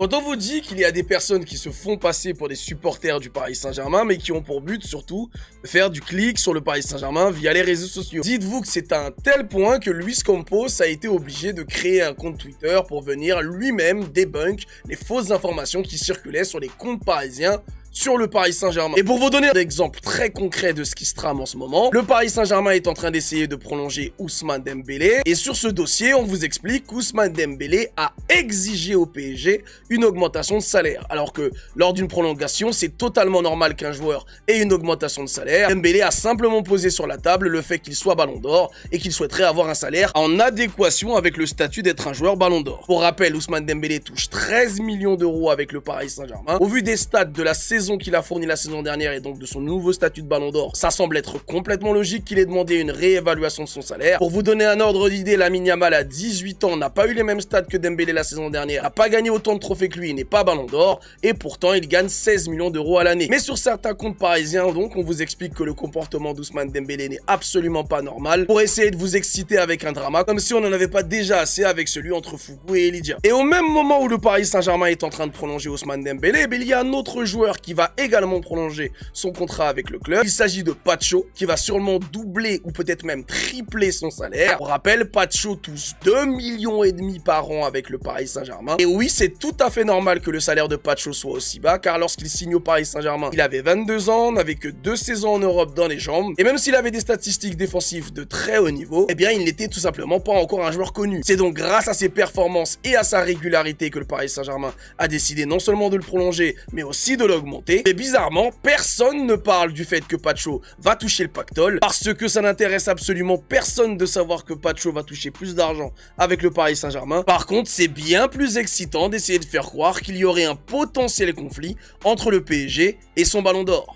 Quand on vous dit qu'il y a des personnes qui se font passer pour des supporters du Paris Saint-Germain, mais qui ont pour but surtout de faire du clic sur le Paris Saint-Germain via les réseaux sociaux. Dites-vous que c'est à un tel point que Luis Campos a été obligé de créer un compte Twitter pour venir lui-même débunk les fausses informations qui circulaient sur les comptes parisiens sur le Paris Saint-Germain. Et pour vous donner un exemple très concret de ce qui se trame en ce moment, le Paris Saint-Germain est en train d'essayer de prolonger Ousmane Dembélé, et sur ce dossier, on vous explique qu'Ousmane Dembélé a exigé au PSG une augmentation de salaire, alors que lors d'une prolongation, c'est totalement normal qu'un joueur ait une augmentation de salaire. Dembélé a simplement posé sur la table le fait qu'il soit Ballon d'Or et qu'il souhaiterait avoir un salaire en adéquation avec le statut d'être un joueur Ballon d'Or. Pour rappel, Ousmane Dembélé touche 13 millions d'euros avec le Paris Saint-Germain. Au vu des stats de la saison qu'il a fourni la saison dernière et donc de son nouveau statut de Ballon d'Or, ça semble être complètement logique qu'il ait demandé une réévaluation de son salaire. Pour vous donner un ordre d'idée, Lamine Yamal à 18 ans n'a pas eu les mêmes stats que Dembélé la saison dernière, n'a pas gagné autant de trophées que lui, il n'est pas Ballon d'Or, et pourtant il gagne 16 millions d'euros à l'année. Mais sur certains comptes parisiens, donc, on vous explique que le comportement d'Ousmane Dembélé n'est absolument pas normal, pour essayer de vous exciter avec un drama, comme si on n'en avait pas déjà assez avec celui entre Fougou et Lydia. Et au même moment où le Paris Saint-Germain est en train de prolonger Ousmane Dembélé, il y a un autre joueur qui va également prolonger son contrat avec le club. Il s'agit de Pacho, qui va sûrement doubler ou peut-être même tripler son salaire. Pour rappel, Pacho touche 2,5 millions par an avec le Paris Saint-Germain. Et oui, c'est tout à fait normal que le salaire de Pacho soit aussi bas, car lorsqu'il signe au Paris Saint-Germain, il avait 22 ans, n'avait que 2 saisons en Europe dans les jambes, et même s'il avait des statistiques défensives de très haut niveau, eh bien il n'était tout simplement pas encore un joueur connu. C'est donc grâce à ses performances et à sa régularité que le Paris Saint-Germain a décidé non seulement de le prolonger, mais aussi de l'augmenter. Et bizarrement, personne ne parle du fait que Pacho va toucher le pactole, parce que ça n'intéresse absolument personne de savoir que Pacho va toucher plus d'argent avec le Paris Saint-Germain. Par contre, c'est bien plus excitant d'essayer de faire croire qu'il y aurait un potentiel conflit entre le PSG et son Ballon d'Or.